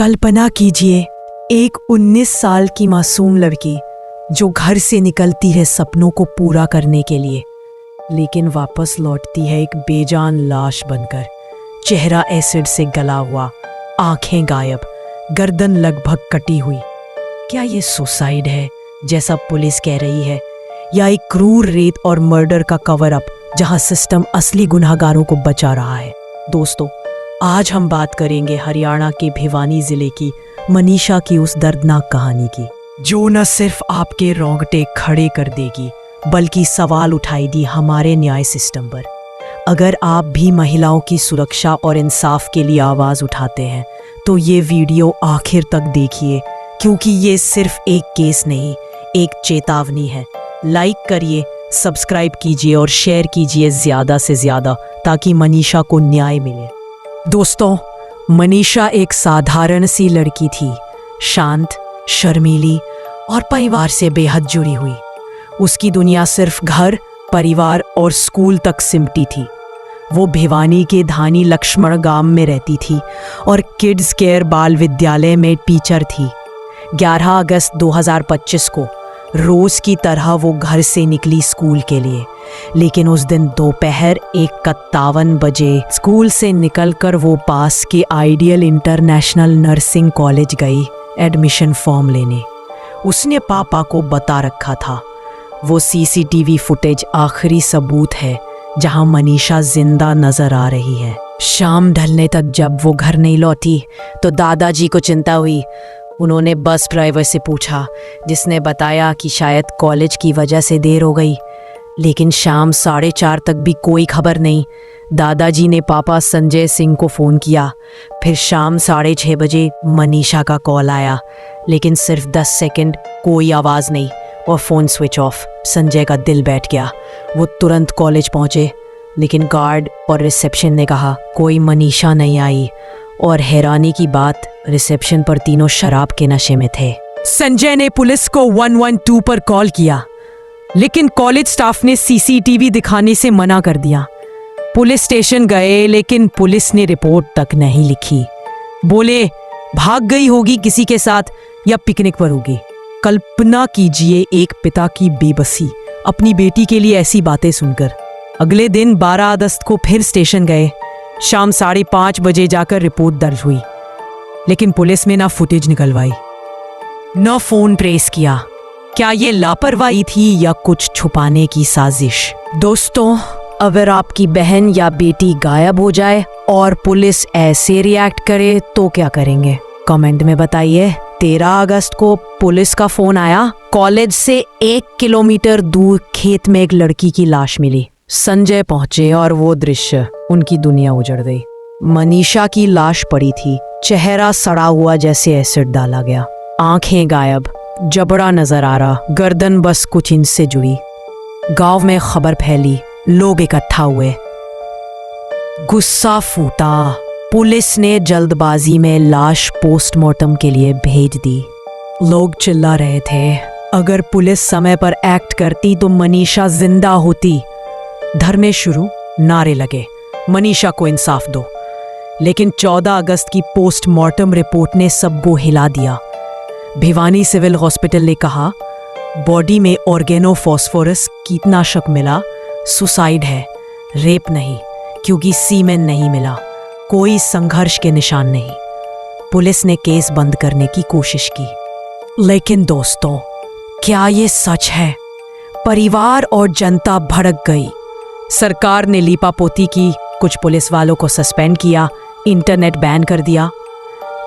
कल्पना कीजिए, एक 19 साल की मासूम लड़की जो घर से निकलती है सपनों को पूरा करने के लिए, लेकिन वापस लौटती है एक बेजान लाश बनकर। चेहरा एसिड से गला हुआ, आंखें गायब, गर्दन लगभग कटी हुई। क्या ये सुसाइड है जैसा पुलिस कह रही है, या एक क्रूर रेप और मर्डर का कवर अप जहां सिस्टम असली गुनहगारों को बचा रहा है? दोस्तों, आज हम बात करेंगे हरियाणा के भिवानी जिले की मनीषा की उस दर्दनाक कहानी की, जो न सिर्फ आपके रोंगटे खड़े कर देगी बल्कि सवाल उठाएगी हमारे न्याय सिस्टम पर। अगर आप भी महिलाओं की सुरक्षा और इंसाफ के लिए आवाज़ उठाते हैं तो ये वीडियो आखिर तक देखिए, क्योंकि ये सिर्फ एक केस नहीं, एक चेतावनी है। लाइक करिए, सब्सक्राइब कीजिए और शेयर कीजिए ज़्यादा से ज़्यादा, ताकि मनीषा को न्याय मिले। दोस्तों, मनीषा एक साधारण सी लड़की थी, शांत, शर्मीली और परिवार से बेहद जुड़ी हुई। उसकी दुनिया सिर्फ घर, परिवार और स्कूल तक सिमटी थी। वो भिवानी के धानी लक्ष्मण गांव में रहती थी और किड्स केयर बाल विद्यालय में टीचर थी। 11 अगस्त 2025 को रोज की तरह वो घर से निकली स्कूल के लिए, लेकिन उस दिन दोपहर 1:51 बजे स्कूल से निकलकर वो पास के आइडियल इंटरनेशनल नर्सिंग कॉलेज गई एडमिशन फॉर्म लेने। उसने पापा को बता रखा था, वो सीसीटीवी फुटेज आखिरी सबूत है जहां मनीषा जिंदा नजर आ रही है। शाम ढलने तक जब वो घर नहीं लौटी तो दादाजी को चिंता हुई। उन्होंने बस ड्राइवर से पूछा, जिसने बताया कि शायद कॉलेज की वजह से देर हो गई। लेकिन शाम 4:30 तक भी कोई खबर नहीं। दादाजी ने पापा संजय सिंह को फ़ोन किया। फिर शाम 6:30 बजे मनीषा का कॉल आया, लेकिन सिर्फ 10 सेकंड, कोई आवाज़ नहीं और फ़ोन स्विच ऑफ। संजय का दिल बैठ गया। वो तुरंत कॉलेज पहुँचे, लेकिन गार्ड और रिसेप्शन ने कहा कोई मनीषा नहीं आई। और हैरानी की बात, रिसेप्शन पर तीनों शराब के नशे में थे। संजय ने पुलिस को 112 पर कॉल किया, लेकिन कॉलेज स्टाफ ने सीसीटीवी दिखाने से मना कर दिया। पुलिस स्टेशन गए, लेकिन पुलिस ने रिपोर्ट तक नहीं लिखी। बोले भाग गई होगी किसी के साथ या पिकनिक पर होगी। कल्पना कीजिए एक पिता की बेबसी अपनी बेटी के लिए ऐसी बातें सुनकर। अगले दिन 12 अगस्त को फिर स्टेशन गए। शाम 5:30 बजे जाकर रिपोर्ट दर्ज हुई, लेकिन पुलिस में ना फुटेज निकलवाई, न फोन ट्रेस किया। क्या ये लापरवाही थी या कुछ छुपाने की साजिश? दोस्तों, अगर आपकी बहन या बेटी गायब हो जाए और पुलिस ऐसे रिएक्ट करे तो क्या करेंगे? कमेंट में बताइए। 13 अगस्त को पुलिस का फोन आया। कॉलेज से 1 किलोमीटर दूर खेत में एक लड़की की लाश मिली। संजय पहुंचे और वो दृश्य, उनकी दुनिया उजड़ गई। मनीषा की लाश पड़ी थी, चेहरा सड़ा हुआ जैसे एसिड डाला गया, आंखें गायब, जबड़ा नजर आ रहा, गर्दन बस कुछ इंच से जुड़ी। गांव में खबर फैली, लोग इकट्ठा हुए, गुस्सा फूटा। पुलिस ने जल्दबाजी में लाश पोस्टमार्टम के लिए भेज दी। लोग चिल्ला रहे थे, अगर पुलिस समय पर एक्ट करती तो मनीषा जिंदा होती। धरने शुरू, नारे लगे, मनीषा को इंसाफ दो। लेकिन 14 अगस्त की पोस्टमार्टम रिपोर्ट ने सबको हिला दिया। भिवानी सिविल हॉस्पिटल ने कहा बॉडी में ऑर्गेनोफॉस्फोरस कीटनाशक मिला, सुसाइड है, रेप नहीं, क्योंकि सीमेन नहीं मिला, कोई संघर्ष के निशान नहीं। पुलिस ने केस बंद करने की कोशिश की। लेकिन दोस्तों, क्या ये सच है? परिवार और जनता भड़क गई। सरकार ने लीपापोती की, कुछ पुलिस वालों को सस्पेंड किया, इंटरनेट बैन कर दिया।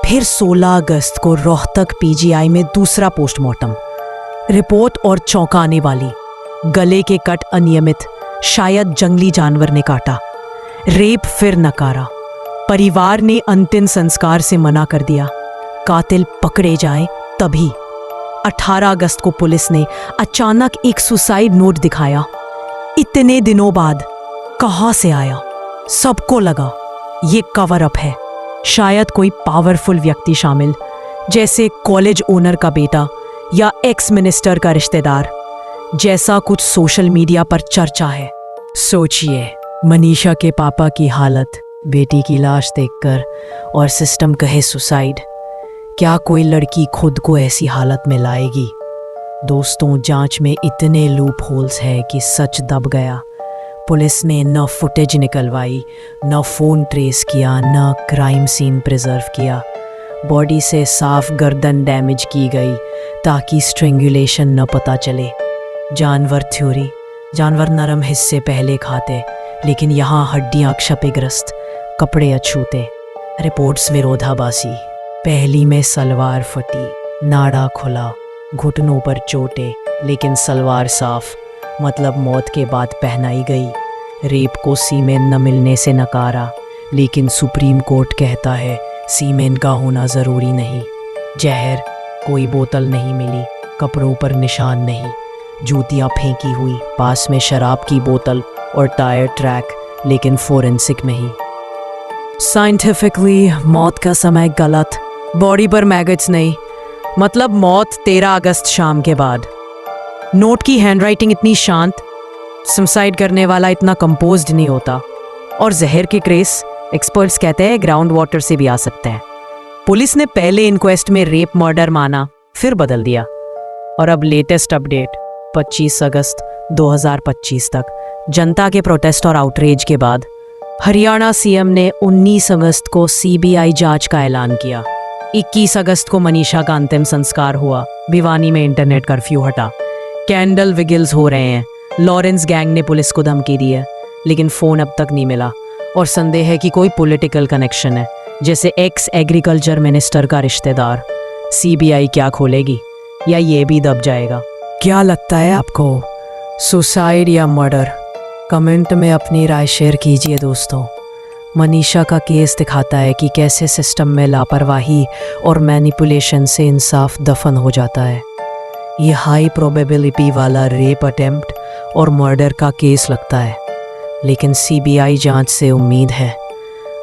फिर 16 अगस्त को रोहतक पीजीआई में दूसरा पोस्टमार्टम। रिपोर्ट और चौंकाने वाली, गले के कट अनियमित, शायद जंगली जानवर ने काटा। रेप फिर नकारा। परिवार ने अंतिम संस्कार से मना कर दिया। कातिल पकड़े जाए तभी। 18 अगस्त को पुलिस ने अचानक एक सुसाइड नोट दिखाया। इतने दिनों बाद कहां से आया? सबको लगा ये कवर अप है, शायद कोई पावरफुल व्यक्ति शामिल, जैसे कॉलेज ओनर का बेटा या एक्स मिनिस्टर का रिश्तेदार, जैसा कुछ सोशल मीडिया पर चर्चा है। सोचिए, मनीषा के पापा की हालत, बेटी की लाश देखकर और सिस्टम कहे सुसाइड। क्या कोई लड़की खुद को ऐसी हालत में लाएगी? दोस्तों, जांच में इतने लूप होल्स है कि सच दब गया। पुलिस ने न फुटेज निकलवाई, न फ़ोन ट्रेस किया, न क्राइम सीन प्रिजर्व किया। बॉडी से साफ गर्दन डैमेज की गई ताकि स्ट्रेंगुलेशन न पता चले। जानवर थ्योरी, जानवर नरम हिस्से पहले खाते, लेकिन यहाँ हड्डियाँ क्षतिग्रस्त, कपड़े अछूते। रिपोर्ट्स विरोधाभासी। पहली में सलवार फटी, नाड़ा खुला, घुटनों पर चोटें, लेकिन सलवार साफ, मतलब मौत के बाद पहनाई गई। रेप को सीमेन न मिलने से नकारा, लेकिन सुप्रीम कोर्ट कहता है सीमेन का होना ज़रूरी नहीं। जहर, कोई बोतल नहीं मिली, कपड़ों पर निशान नहीं, जूतियाँ फेंकी हुई, पास में शराब की बोतल और टायर ट्रैक, लेकिन फोरेंसिक में ही। साइंटिफिकली मौत का समय गलत, बॉडी पर मैगट्स नहीं, मतलब मौत 13 अगस्त शाम के बाद। नोट की हैंडराइटिंग इतनी शांत, सुसाइड करने वाला इतना कंपोज्ड नहीं होता। और जहर के ट्रेस एक्सपर्ट्स कहते हैं ग्राउंड वाटर से भी आ सकते हैं। पुलिस ने पहले इंक्वेस्ट में रेप मर्डर माना, फिर बदल दिया। और अब लेटेस्ट अपडेट 25 अगस्त 2025 तक, जनता के प्रोटेस्ट और आउटरीच के बाद हरियाणा सीएम ने 19 अगस्त को सीबीआई जांच का ऐलान किया। 21 अगस्त को मनीषा का अंतिम संस्कार हुआ। भिवानी में इंटरनेट कर्फ्यू हटा। कैंडल विगिल्स हो रहे हैं। लॉरेंस गैंग ने पुलिस को धमकी दी है, लेकिन फ़ोन अब तक नहीं मिला। और संदेह है कि कोई पॉलिटिकल कनेक्शन है, जैसे एक्स एग्रीकल्चर मिनिस्टर का रिश्तेदार। सीबीआई क्या खोलेगी, या ये भी दब जाएगा? क्या लगता है आपको, सुसाइड या मर्डर? कमेंट में अपनी राय शेयर कीजिए दोस्तों। मनीषा का केस दिखाता है कि कैसे सिस्टम में लापरवाही और मैनिपुलेशन से इंसाफ दफन हो जाता है। ये हाई प्रोबेबिलिटी वाला रेप अटेम्प्ट और मर्डर का केस लगता है, लेकिन सीबीआई जांच से उम्मीद है।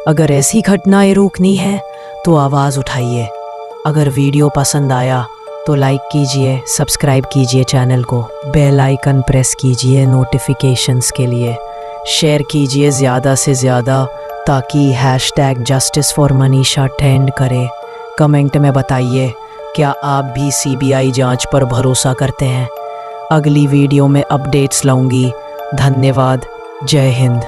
अगर ऐसी घटनाएं रोकनी है तो आवाज़ उठाइए। अगर वीडियो पसंद आया तो लाइक कीजिए, सब्सक्राइब कीजिए चैनल को, बेल आइकन प्रेस कीजिए नोटिफिकेशंस के लिए, शेयर कीजिए ज़्यादा से ज़्यादा ताकि #JusticeForManisha ट्रेंड करे। कमेंट में बताइए, क्या आप भी सीबीआई जांच पर भरोसा करते हैं? अगली वीडियो में अपडेट्स लाऊंगी। धन्यवाद। जय हिंद।